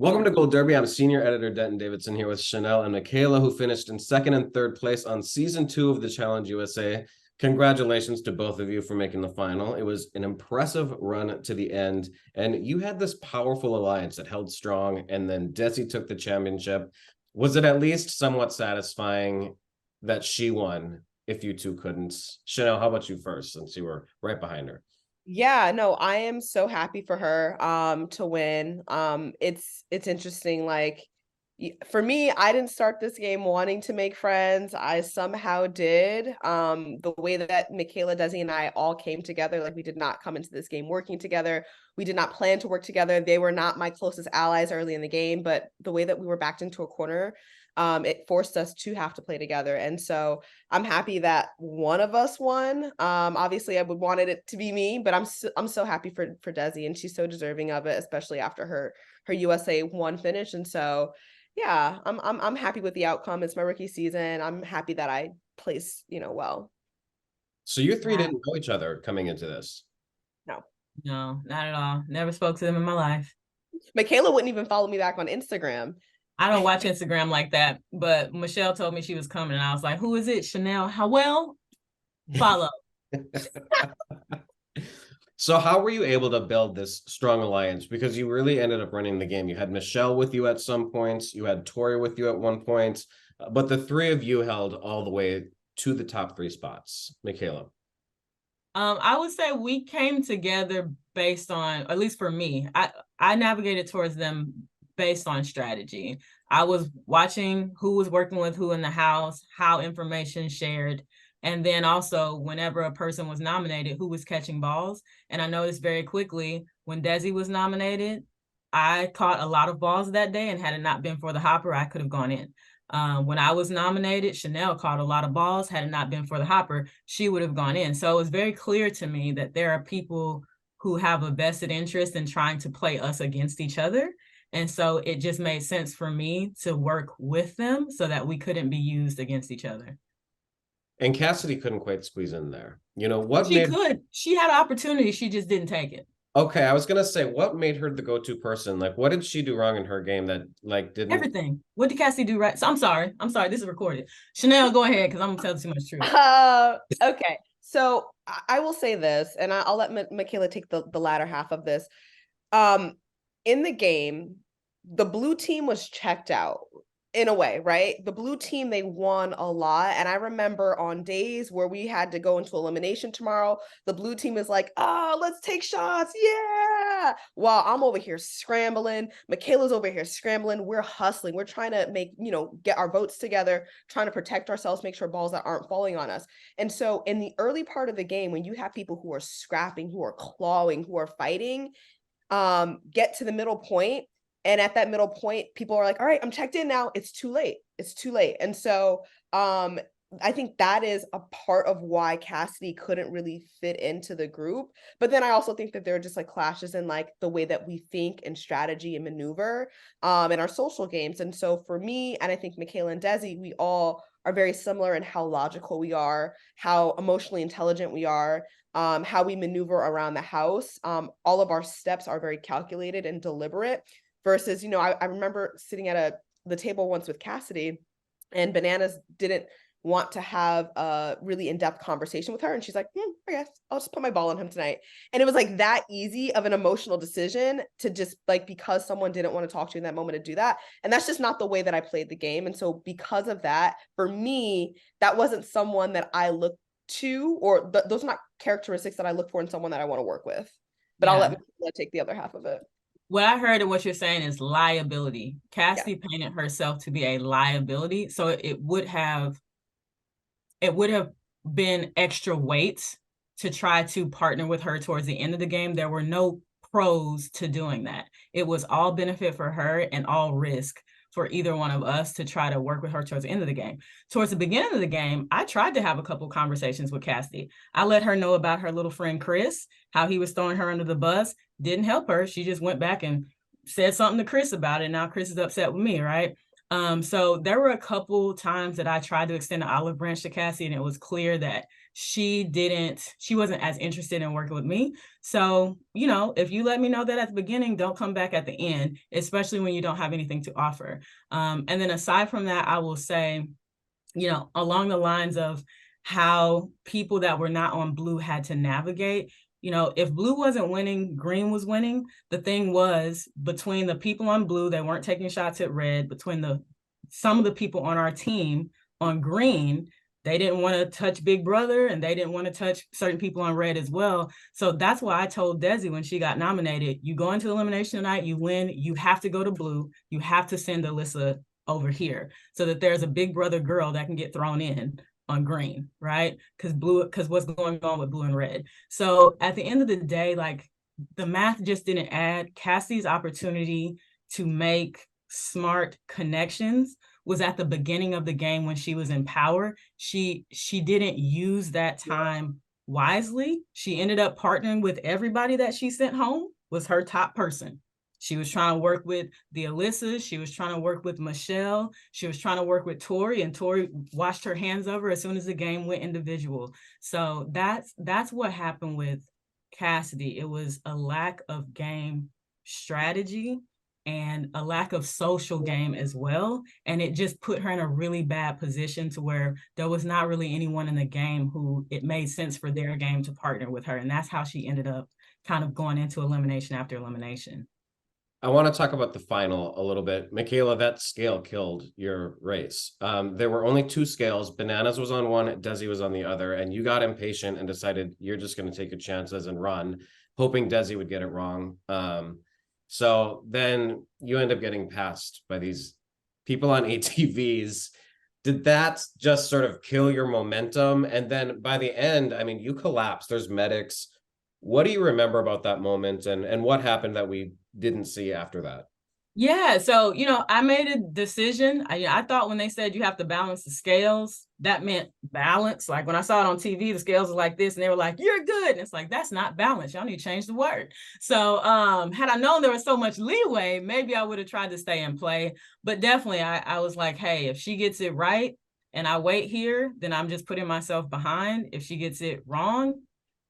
Welcome to Gold Derby. I'm senior editor Denton Davidson here with Chanelle and Michaela, who finished in second and third place on season 2 of the Challenge USA. Congratulations to both of you for making the final. It was an impressive run to the end, and you had this powerful alliance that held strong, and then Desi took the championship. Was it at least somewhat satisfying that she won if you two couldn't? Chanelle, how about you first, since you were right behind her? Yeah, no, I am so happy for her to win. It's interesting, like for me, I didn't start this game wanting to make friends. I somehow did. The way that Michaela, Desi, and I all came together, like we did not come into this game working together. We did not plan to work together. They were not my closest allies early in the game, but the way that we were backed into a corner, it forced us to have to play together. And so I'm happy that one of us won. Obviously, I would wanted it to be me, but I'm so happy for Desi, and she's so deserving of it, especially after her USA 1 finish. And so, yeah, I'm happy with the outcome. It's my rookie season. I'm happy that I placed, well. So you three didn't know each other coming into this. No. No, not at all. Never spoke to them in my life. Michaela wouldn't even follow me back on Instagram. I don't watch Instagram like that, but Michelle told me she was coming, and I was like, "Who is it? Chanelle Howell? Follow." So how were you able to build this strong alliance? Because you really ended up running the game. You had Michelle with you at some points. You had Tori with you at one point. But the three of you held all the way to the top 3 spots. Michaela. I would say we came together based on, at least for me, I navigated towards them based on strategy. I was watching who was working with who in the house, how information shared, and then also whenever a person was nominated, who was catching balls. And I noticed very quickly when Desi was nominated, I caught a lot of balls that day, and had it not been for the hopper, I could have gone in. When I was nominated, Chanelle caught a lot of balls. Had it not been for the hopper, she would have gone in. So it was very clear to me that there are people who have a vested interest in trying to play us against each other. And so it just made sense for me to work with them so that we couldn't be used against each other. And Cassidy couldn't quite squeeze in there. You know, what She could. She had an opportunity. She just didn't take it. Okay, I was gonna say, what made her the go-to person? Like, what did she do wrong in her game that like didn't? Everything. What did Cassidy do right? So I'm sorry. This is recorded. Chanelle, go ahead, because I'm gonna tell too much truth. Okay. So I will say this, and I'll let Michaela take the latter half of this. In the game, the blue team was checked out in a way, right? The blue team, they won a lot. And I remember on days where we had to go into elimination tomorrow, the blue team is like, oh, let's take shots. Yeah. While I'm over here scrambling, Michaela's over here scrambling. We're hustling. We're trying to get our votes together, trying to protect ourselves, make sure balls that aren't falling on us. And so in the early part of the game, when you have people who are scrapping, who are clawing, who are fighting, get to the middle point, and at that middle point, people are like, all right, I'm checked in now. It's too late. It's too late. And so I think that is a part of why Cassidy couldn't really fit into the group. But then I also think that there are just like clashes in like the way that we think and strategy and maneuver in our social games. And so for me, and I think Michaela and Desi, we all are very similar in how logical we are, how emotionally intelligent we are, how we maneuver around the house. All of our steps are very calculated and deliberate. Versus, I remember sitting at the table once with Cassidy, and Bananas didn't want to have a really in-depth conversation with her. And she's like, I guess I'll just put my ball on him tonight. And it was like that easy of an emotional decision to just like, because someone didn't want to talk to you in that moment, to do that. And that's just not the way that I played the game. And so because of that, for me, that wasn't someone that I looked to, or those are not characteristics that I look for in someone that I want to work with. But yeah. I'll let Michaela take the other half of it. What I heard and what you're saying is liability. Cassidy painted herself to be a liability. So it would have been extra weight to try to partner with her towards the end of the game. There were no pros to doing that. It was all benefit for her and all risk for either one of us to try to work with her towards the end of the game. Towards the beginning of the game, I tried to have a couple conversations with Cassidy. I let her know about her little friend, Chris, how he was throwing her under the bus. Didn't help her. She just went back and said something to Chris about it. Now Chris is upset with me, right? So there were a couple times that I tried to extend an olive branch to Cassidy, and it was clear that she wasn't as interested in working with me. So, you know, if you let me know that at the beginning, don't come back at the end, especially when you don't have anything to offer. And then aside from that, I will say, you know, along the lines of how people that were not on blue had to navigate, you know, if blue wasn't winning, green was winning. The thing was, between the people on blue that weren't taking shots at red, between some of the people on our team on green, they didn't want to touch Big Brother, and they didn't want to touch certain people on red as well. So that's why I told Desi when she got nominated, you go into elimination tonight, you win, you have to go to blue, you have to send Alyssa over here so that there's a Big Brother girl that can get thrown in on green, right? Because what's going on with blue and red. So at the end of the day, like, the math just didn't add. Cassie's opportunity to make smart connections was at the beginning of the game when she was in power. She didn't use that time wisely. She ended up partnering with everybody that she sent home was her top person. She was trying to work with the Alyssas. She was trying to work with Michelle. She was trying to work with Tori, and Tori washed her hands over as soon as the game went individual. So that's what happened with Cassidy. It was a lack of game strategy and a lack of social game as well. And it just put her in a really bad position to where there was not really anyone in the game who it made sense for their game to partner with her. And that's how she ended up kind of going into elimination after elimination. I want to talk about the final a little bit. Michaela, that scale killed your race. There were only two scales. Bananas was on one, Desi was on the other, and you got impatient and decided you're just going to take your chances and run, hoping Desi would get it wrong. So then you end up getting passed by these people on ATVs. Did that just sort of kill your momentum? And then by the end, I mean, you collapsed. There's medics. What do you remember about that moment, and what happened that we didn't see after that? Yeah, so, you know, I made a decision. I thought when they said you have to balance the scales, that meant balance. Like when I saw it on TV, the scales were like this, and they were like, "You're good." And it's like, that's not balance. Y'all need to change the word. So had I known there was so much leeway, maybe I would have tried to stay in play. But definitely, I was like, hey, if she gets it right and I wait here, then I'm just putting myself behind. If she gets it wrong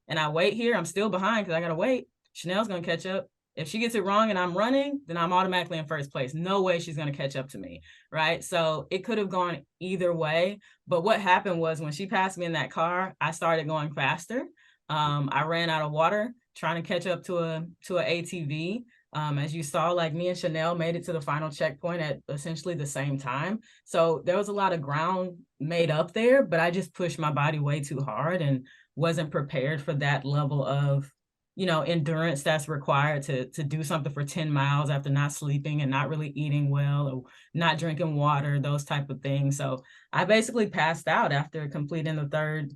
and I wait here, I'm still behind because I got to wait. Chanel's going to catch up. If she gets it wrong and I'm running, then I'm automatically in first place. No way she's going to catch up to me, right? So it could have gone either way. But what happened was when she passed me in that car, I started going faster. I ran out of water trying to catch up to an ATV. As you saw, like, me and Chanelle made it to the final checkpoint at essentially the same time. So there was a lot of ground made up there, but I just pushed my body way too hard and wasn't prepared for that level of, you know, endurance that's required to do something for 10 miles after not sleeping and not really eating well or not drinking water, those type of things. So I basically passed out after completing the third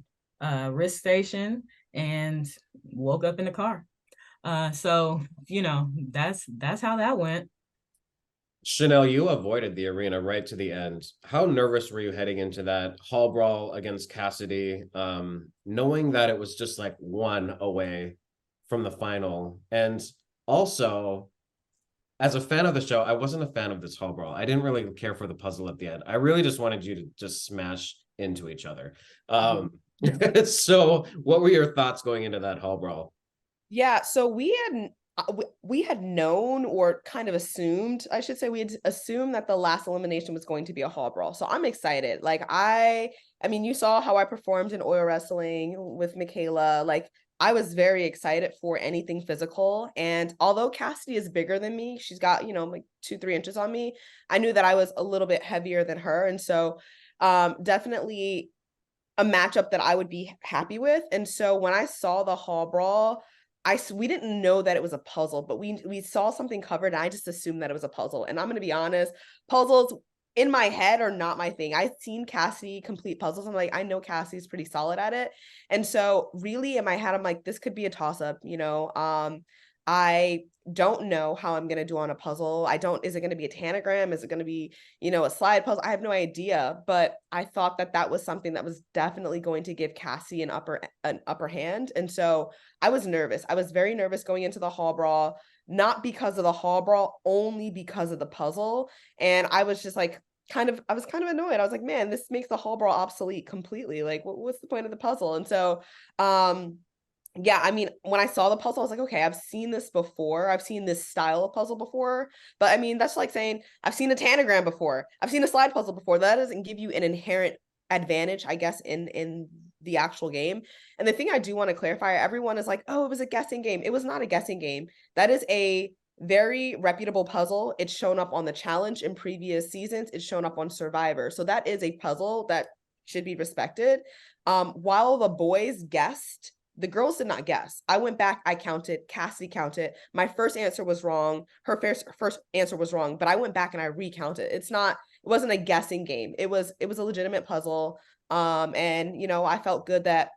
risk station and woke up in the car. So, you know, that's how that went. Chanelle, you avoided the arena right to the end. How nervous were you heading into that hall brawl against Cassidy, knowing that it was just like one away from the final? And also, as a fan of the show, I wasn't a fan of this hall brawl. I didn't really care for the puzzle at the end. I really just wanted you to just smash into each other. So what were your thoughts going into that hall brawl? Yeah, so we had known, or kind of assumed, I should say, we had assumed that the last elimination was going to be a hall brawl. So I'm excited. Like, I mean, you saw how I performed in oil wrestling with Michaela. Like, I was very excited for anything physical. And although Cassidy is bigger than me, she's got, you know, like 2-3 inches on me, I knew that I was a little bit heavier than her. And so definitely a matchup that I would be happy with. And so when I saw the hall brawl, we didn't know that it was a puzzle, but we saw something covered, and I just assumed that it was a puzzle. And I'm going to be honest, puzzles in my head are not my thing. I've seen Cassidy complete puzzles. I'm like, I know Cassidy's pretty solid at it. And so really in my head, I'm like, this could be a toss up, you know. I don't know how I'm going to do on a puzzle. Is it going to be a tanagram? Is it going to be, you know, a slide puzzle? I have no idea, but I thought that was something that was definitely going to give Cassie an upper hand. And so I was nervous. I was very nervous going into the hall brawl, not because of the hall brawl, only because of the puzzle. And I was just like, I was kind of annoyed. I was like, man, this makes the hall brawl obsolete completely. Like, what's the point of the puzzle? And so, yeah, I mean, when I saw the puzzle, I was like, okay, I've seen this before. I've seen this style of puzzle before. But I mean, that's like saying I've seen a tanagram before. I've seen a slide puzzle before. That doesn't give you an inherent advantage, I guess, in the actual game. And the thing I do want to clarify, everyone is like, oh, it was a guessing game. It was not a guessing game. That is a very reputable puzzle. It's shown up on the challenge in previous seasons. It's shown up on Survivor. So that is a puzzle that should be respected. While the boys guessed, the girls did not guess. I went back, I counted, Cassidy counted. My first answer was wrong. Her first answer was wrong, but I went back and I recounted. It wasn't a guessing game. It was a legitimate puzzle. And I felt good that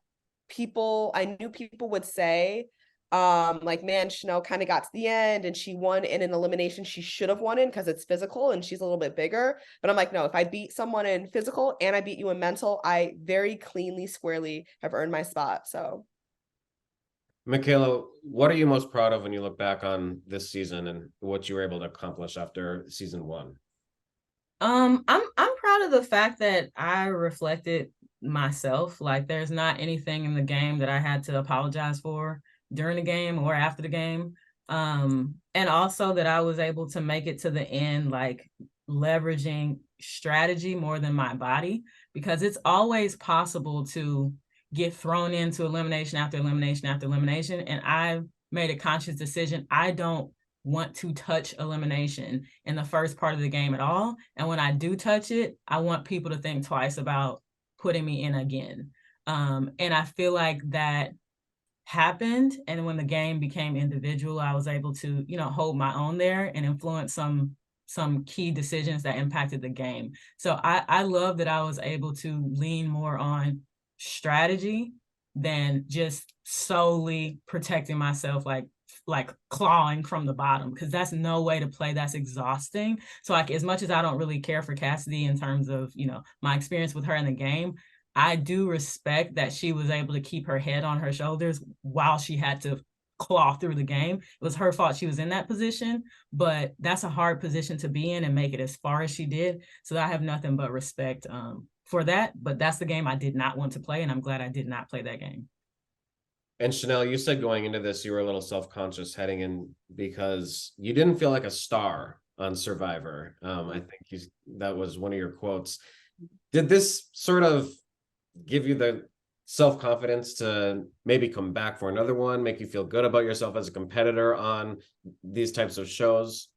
I knew people would say, like, man, Chanelle kind of got to the end and she won in an elimination she should have won in because it's physical and she's a little bit bigger. But I'm like, no, if I beat someone in physical and I beat you in mental, I very cleanly, squarely have earned my spot. So Michaela, what are you most proud of when you look back on this season and what you were able to accomplish after season 1? I'm proud of the fact that I reflected myself. Like, there's not anything in the game that I had to apologize for during the game or after the game. And also that I was able to make it to the end, like leveraging strategy more than my body, because it's always possible to get thrown into elimination after elimination after elimination. And I made a conscious decision. I don't want to touch elimination in the first part of the game at all. And when I do touch it, I want people to think twice about putting me in again. And I feel like that happened. And when the game became individual, I was able to, hold my own there and influence some key decisions that impacted the game. So I love that I was able to lean more on strategy than just solely protecting myself, like clawing from the bottom, because that's no way to play. That's exhausting. So like, as much as I don't really care for Cassidy in terms of, my experience with her in the game, I do respect that she was able to keep her head on her shoulders while she had to claw through the game. It was her fault she was in that position, but that's a hard position to be in and make it as far as she did. So I have nothing but respect for that. But that's the game I did not want to play, and I'm glad I did not play that game. And Chanelle, you said going into this, you were a little self-conscious heading in because you didn't feel like a star on Survivor. I think that was one of your quotes. Did this sort of give you the self-confidence to maybe come back for another one, make you feel good about yourself as a competitor on these types of shows?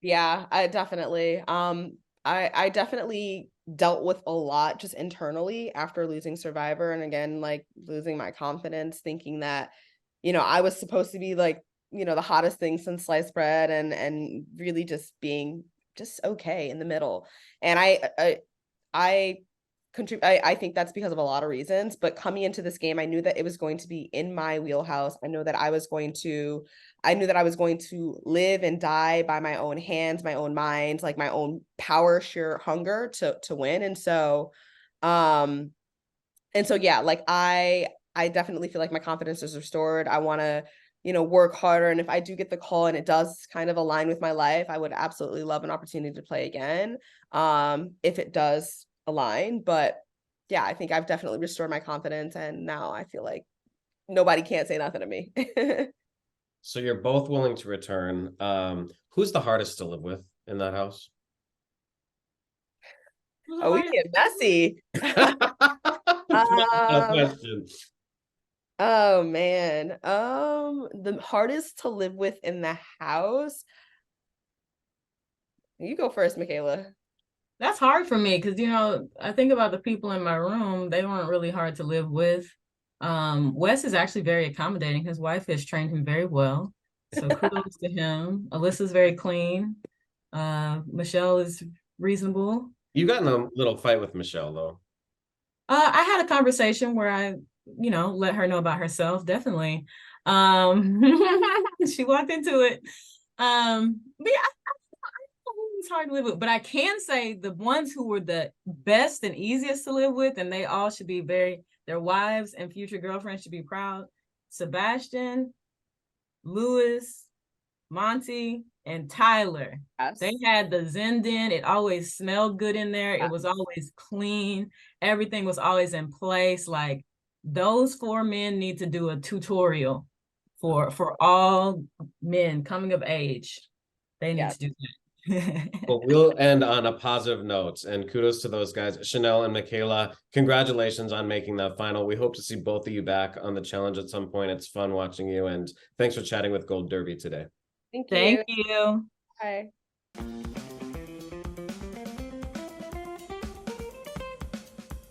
Yeah, I definitely. I definitely dealt with a lot just internally after losing Survivor, and again, like losing my confidence, thinking that, I was supposed to be like, the hottest thing since sliced bread, and really just being just okay in the middle. And I think that's because of a lot of reasons, but coming into this game, I knew that it was going to be in my wheelhouse. I knew that I was going to live and die by my own hands, my own mind, like my own power, sheer hunger to win. And so yeah, like I definitely feel like my confidence is restored. I want to, work harder. And if I do get the call and it does kind of align with my life, I would absolutely love an opportunity to play again. If it does align. But yeah, I think I've definitely restored my confidence, and now I feel like nobody can't say nothing to me. So you're both willing to return. Who's the hardest to live with in that house? Oh, we get messy. Question. Oh man. The hardest to live with in the house. You go first, Michaela. That's hard for me because, I think about the people in my room, they weren't really hard to live with. Wes is actually very accommodating. His wife has trained him very well. So kudos to him. Alyssa's very clean. Michelle is reasonable. You got in a little fight with Michelle, though. I had a conversation where I, let her know about herself. Definitely. She walked into it. But yeah, it's hard to live with, but I can say the ones who were the best and easiest to live with, and they all should be their wives and future girlfriends should be proud. Sebastian, Lewis, Monty, and Tyler. Yes. They had the Zen Den. It always smelled good in there. Yeah. It was always clean. Everything was always in place. Like, those 4 men need to do a tutorial for all men coming of age. They need to do that. Well, we'll end on a positive note, and kudos to those guys. Chanelle and Michaela, congratulations on making that final. We hope to see both of you back on the challenge at some point. It's fun watching you, and thanks for chatting with Gold Derby today. Thank you. Thank you. Bye.